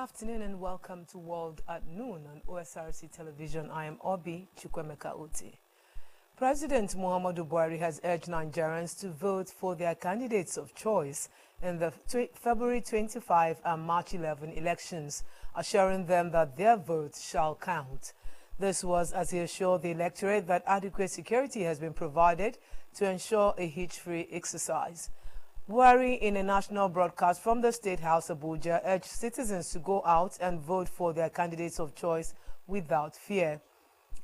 afternoon and welcome to World at Noon on Osrc television. I am Obi Chukwemeka Uti. President Muhammadu Buhari has urged Nigerians to vote for their candidates of choice in the February 25 and March 11 elections, assuring them that their votes shall count. This was as he assured the electorate that adequate security has been provided to ensure a hitch-free exercise. Buhari, in a national broadcast from the State House Abuja, urged citizens to go out and vote for their candidates of choice without fear.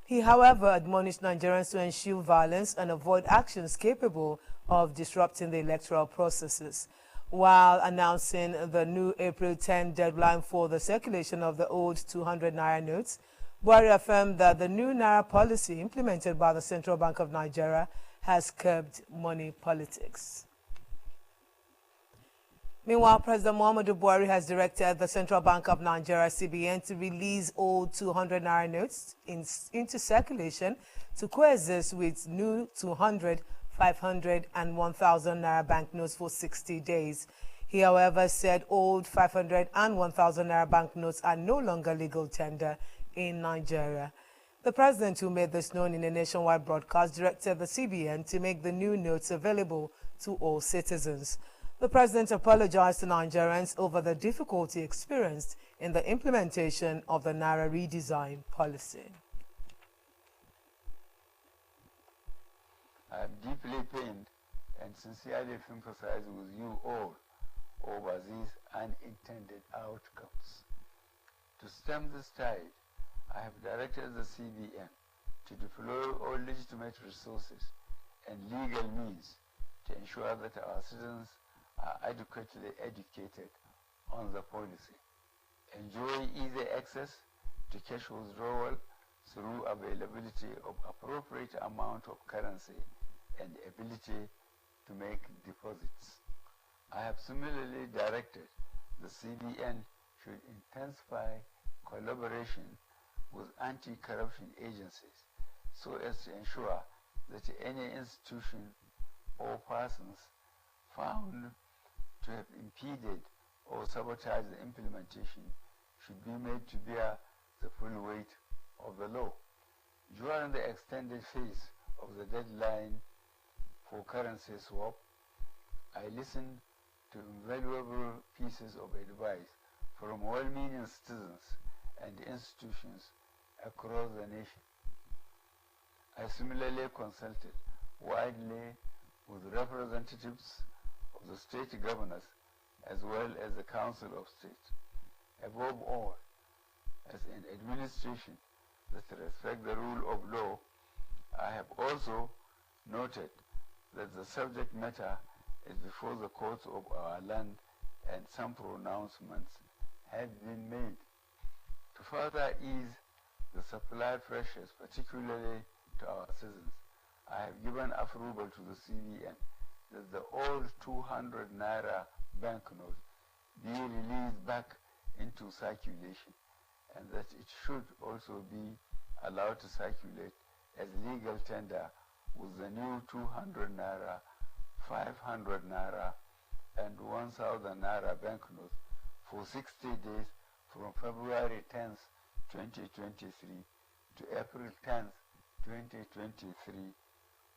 He, however, admonished Nigerians to eschew violence and avoid actions capable of disrupting the electoral processes. While announcing the new April 10 deadline for the circulation of the old 200 Naira notes, Buhari affirmed that the new Naira policy implemented by the Central Bank of Nigeria has curbed money politics. Meanwhile, President Muhammadu Buhari has directed the Central Bank of Nigeria, CBN, to release old 200 Naira notes into circulation to coexist with new 200, 500 and 1,000 Naira banknotes for 60 days. He, however, said old 500 and 1,000 Naira banknotes are no longer legal tender in Nigeria. The president, who made this known in a nationwide broadcast, directed the CBN to make the new notes available to all citizens. The president apologized to Nigerians over the difficulty experienced in the implementation of the Naira redesign policy. I am deeply pained and sincerely sympathize with you all over these unintended outcomes. To stem this tide, I have directed the CBN to deploy all legitimate resources and legal means to ensure that our citizens are adequately educated on the policy, enjoy easy access to cash withdrawal through availability of appropriate amount of currency and ability to make deposits. I have similarly directed the CBN should intensify collaboration with anti-corruption agencies so as to ensure that any institution or persons found to have impeded or sabotaged the implementation should be made to bear the full weight of the law. During the extended phase of the deadline for currency swap, I listened to invaluable pieces of advice from well-meaning citizens and institutions across the nation. I similarly consulted widely with representatives of the state governors as well as the Council of State. Above all, as an administration that respects the rule of law, I have also noted that the subject matter is before the courts of our land and some pronouncements have been made. To further ease the supply pressures, particularly to our citizens, I have given approval to the CBN that the old 200 Naira banknote be released back into circulation and that it should also be allowed to circulate as legal tender with the new 200 Naira, 500 Naira and 1,000 Naira banknotes for 60 days from February 10th, 2023 to April 10th, 2023,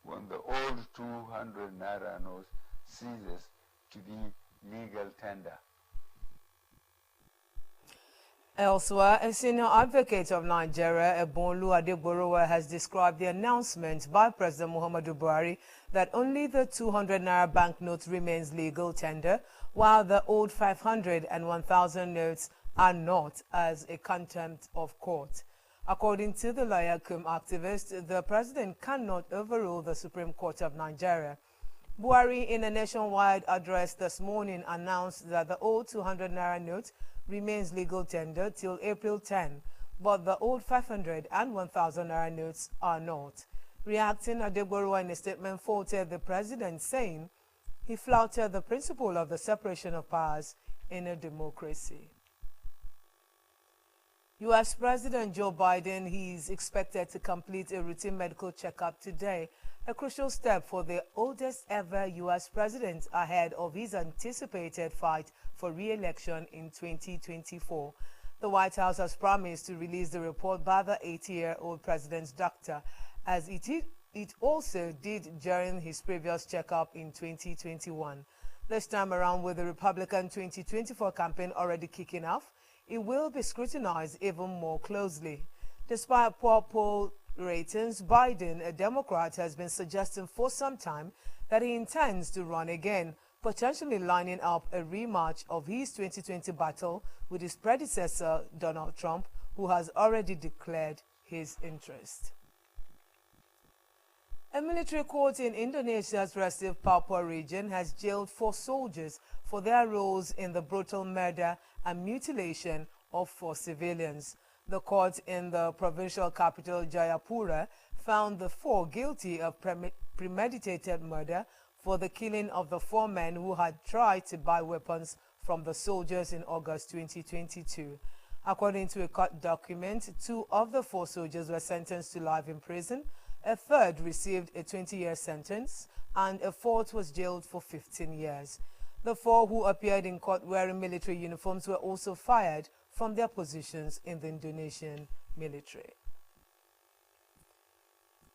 when the old 200 Naira notes ceases to be legal tender. Elsewhere, a senior advocate of Nigeria, Ebonlu Adegborowa, has described the announcement by President Muhammadu Buhari that only the 200 Naira banknote remains legal tender, while the old 500 and 1,000 notes are not, as a contempt of court. According to the lawyer cum activist, the president cannot overrule the Supreme Court of Nigeria. Buhari, in a nationwide address this morning, announced that the old 200 Naira note remains legal tender till April 10, but the old 500 and 1,000 Naira notes are not. Reacting, Adegborowa in a statement faulted the president, saying he flouted the principle of the separation of powers in a democracy. U.S. President Joe Biden, he's expected to complete a routine medical checkup today, a crucial step for the oldest ever U.S. president ahead of his anticipated fight for re-election in 2024. The White House has promised to release the report by the 80-year-old president's doctor, as it also did during his previous checkup in 2021. This time around, with the Republican 2024 campaign already kicking off, it will be scrutinized even more closely. Despite poor poll ratings, Biden, a Democrat, has been suggesting for some time that he intends to run again, potentially lining up a rematch of his 2020 battle with his predecessor, Donald Trump, who has already declared his interest. A military court in Indonesia's restive Papua region has jailed 4 soldiers for their roles in the brutal murder and mutilation of 4 civilians. The court in the provincial capital, Jayapura, found the 4 guilty of premeditated murder for the killing of the 4 men who had tried to buy weapons from the soldiers in August 2022. According to a court document, 2 of the 4 soldiers were sentenced to life in prison, a third received a 20-year sentence, and a 4th was jailed for 15 years. The 4 who appeared in court wearing military uniforms were also fired from their positions in the Indonesian military.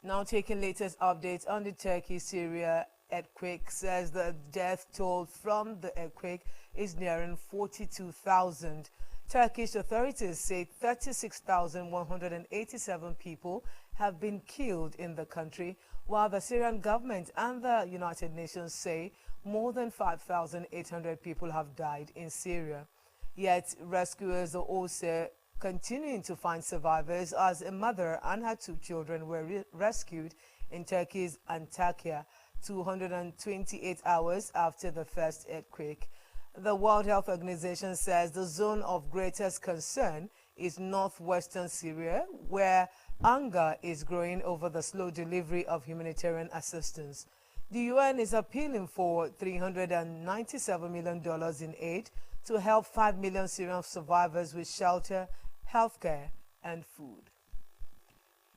Now taking latest updates on the Turkey-Syria earthquake, says the death toll from the earthquake is nearing 42,000. Turkish authorities say 36,187 people have been killed in the country, while the Syrian government and the United Nations say more than 5,800 people have died in Syria. Yet rescuers are also continuing to find survivors, as a mother and her 2 children were rescued in Turkey's Antakya 228 hours after the first earthquake. The World Health Organization says the zone of greatest concern is northwestern Syria, where anger is growing over the slow delivery of humanitarian assistance. The UN is appealing for $397 million in aid to help 5 million Syrian survivors with shelter, healthcare, and food.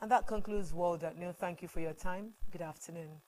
And that concludes World at Noon. Thank you for your time. Good afternoon.